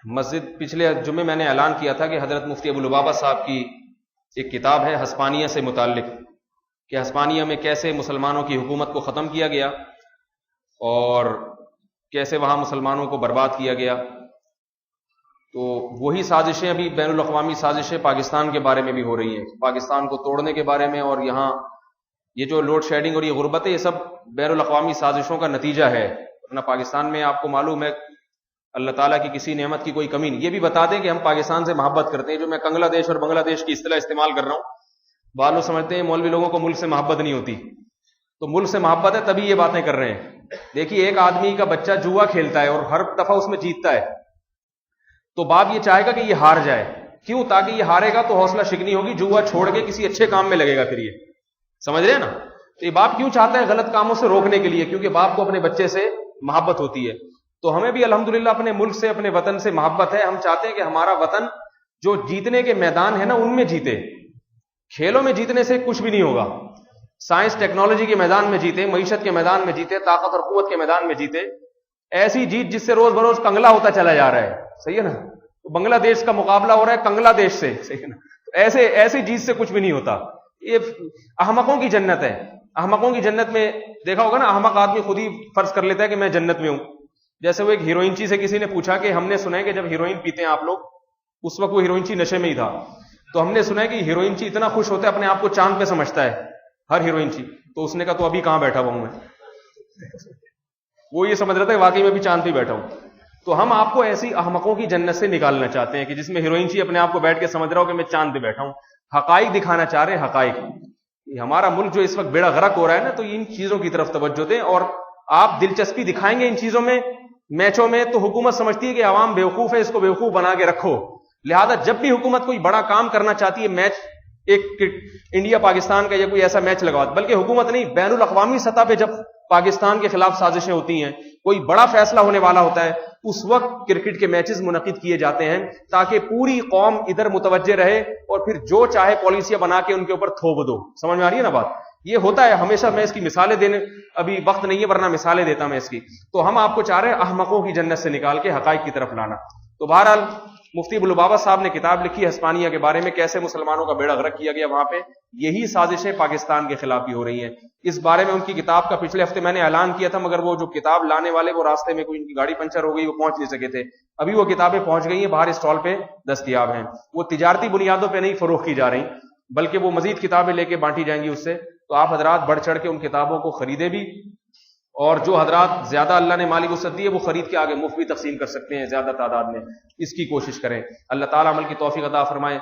مسجد پچھلے جمعے میں نے اعلان کیا تھا کہ حضرت مفتی ابو لبابہ صاحب کی ایک کتاب ہے ہسپانیہ سے متعلق، کہ ہسپانیہ میں کیسے مسلمانوں کی حکومت کو ختم کیا گیا اور کیسے وہاں مسلمانوں کو برباد کیا گیا. تو وہی سازشیں ابھی بین الاقوامی سازشیں پاکستان کے بارے میں بھی ہو رہی ہیں، پاکستان کو توڑنے کے بارے میں. اور یہاں یہ جو لوڈ شیڈنگ اور یہ غربت ہے، یہ سب بین الاقوامی سازشوں کا نتیجہ ہے. ورنہ پاکستان میں آپ کو معلوم ہے اللہ تعالیٰ کی کسی نعمت کی کوئی کمی نہیں. یہ بھی بتا دیں کہ ہم پاکستان سے محبت کرتے ہیں. جو میں کنگلہ دیش اور بنگلہ دیش کی اصطلاح استعمال کر رہا ہوں، بعض لوگ سمجھتے ہیں مولوی لوگوں کو ملک سے محبت نہیں ہوتی. تو ملک سے محبت ہے تبھی یہ باتیں کر رہے ہیں. دیکھیے ایک آدمی کا بچہ جوا کھیلتا ہے اور ہر دفعہ اس میں جیتتا ہے، تو باپ یہ چاہے گا کہ یہ ہار جائے. کیوں؟ تاکہ یہ ہارے گا تو حوصلہ شکنی ہوگی، جوا چھوڑ کے کسی اچھے کام میں لگے گا. پھر یہ سمجھ رہے ہیں نا. تو یہ باپ کیوں چاہتا ہے؟ غلط کاموں سے روکنے کے لیے، کیونکہ باپ کو اپنے بچے سے محبت ہوتی ہے. تو ہمیں بھی الحمدللہ اپنے ملک سے، اپنے وطن سے محبت ہے. ہم چاہتے ہیں کہ ہمارا وطن جو جیتنے کے میدان ہے نا ان میں جیتے. کھیلوں میں جیتنے سے کچھ بھی نہیں ہوگا. سائنس ٹیکنالوجی کے میدان میں جیتے، معیشت کے میدان میں جیتے، طاقت اور قوت کے میدان میں جیتے. ایسی جیت جس سے روز بروز کنگلا ہوتا چلا جا رہا ہے. صحیح ہے نا. بنگلہ دیش کا مقابلہ ہو رہا ہے کنگلا دیش سے. صحیح ہے نا. ایسی جیت سے کچھ بھی نہیں ہوتا. یہ احمقوں کی جنت ہے. احمقوں کی جنت میں دیکھا ہوگا نا، احمق آدمی خود ہی فرض کر لیتا ہے کہ میں جنت میں ہوں. جیسے وہ ایک ہیروئنچی سے کسی نے پوچھا کہ ہم نے سنا ہے کہ جب ہیروئن پیتے ہیں آپ لوگ، اس وقت وہ ہیروئنچی نشے میں ہی تھا، تو ہم نے سنا ہے کہ ہیروئنچی اتنا خوش ہوتا ہے اپنے آپ کو چاند پہ سمجھتا ہے ہر ہیروئنچی. تو اس نے کہا تو ابھی کہاں بیٹھا ہوا ہوں میں. وہ یہ سمجھ رہا تھا کہ واقعی میں بھی چاند پہ بیٹھا ہوں. تو ہم آپ کو ایسی احمقوں کی جنت سے نکالنا چاہتے ہیں کہ جس میں ہیروئنچی اپنے آپ کو بیٹھ کے سمجھ رہا ہو کہ میں چاند پہ بیٹھا ہوں. حقائق دکھانا چاہ رہے ہیں. حقائق. ہمارا ملک جو اس وقت بیڑا غرق ہو رہا ہے نا، تو ان چیزوں کی طرف توجہ دیں. اور آپ دلچسپی دکھائیں گے ان چیزوں میں، میچوں میں، تو حکومت سمجھتی ہے کہ عوام بیوقوف ہے، اس کو بیوقوف بنا کے رکھو. لہذا جب بھی حکومت کوئی بڑا کام کرنا چاہتی ہے، میچ ایک انڈیا پاکستان کا یا کوئی ایسا میچ لگوا، بلکہ حکومت نہیں، بین الاقوامی سطح پہ جب پاکستان کے خلاف سازشیں ہوتی ہیں، کوئی بڑا فیصلہ ہونے والا ہوتا ہے، اس وقت کرکٹ کے میچز منعقد کیے جاتے ہیں تاکہ پوری قوم ادھر متوجہ رہے اور پھر جو چاہے پالیسیاں بنا کے ان کے اوپر تھوپ دو. سمجھ میں آ رہی ہے نا بات؟ یہ ہوتا ہے ہمیشہ. میں اس کی مثالیں دینے ابھی وقت نہیں ہے، ورنہ مثالیں دیتا میں اس کی. تو ہم آپ کو چاہ رہے ہیں احمقوں کی جنت سے نکال کے حقائق کی طرف لانا. تو بہرحال مفتی ابو لبابہ صاحب نے کتاب لکھی ہے ہسپانیہ کے بارے میں، کیسے مسلمانوں کا بیڑا غرق کیا گیا وہاں پہ. یہی سازشیں پاکستان کے خلاف بھی ہو رہی ہیں. اس بارے میں ان کی کتاب کا پچھلے ہفتے میں نے اعلان کیا تھا، مگر وہ جو کتاب لانے والے وہ راستے میں کوئی ان کی گاڑی پنچر ہو گئی، وہ پہنچ نہیں سکے تھے. ابھی وہ کتابیں پہنچ گئی ہیں، باہر اسٹال پہ دستیاب ہیں. وہ تجارتی بنیادوں پہ نہیں فروخت کی جا رہی، بلکہ وہ مزید کتابیں لے کے بانٹی جائیں گی اس سے. تو آپ حضرات بڑھ چڑھ کے ان کتابوں کو خریدے بھی، اور جو حضرات زیادہ اللہ نے مالی وسعت دی ہے وہ خرید کے آگے مفت بھی تقسیم کر سکتے ہیں زیادہ تعداد میں. اس کی کوشش کریں. اللہ تعالیٰ عمل کی توفیق عطا فرمائے.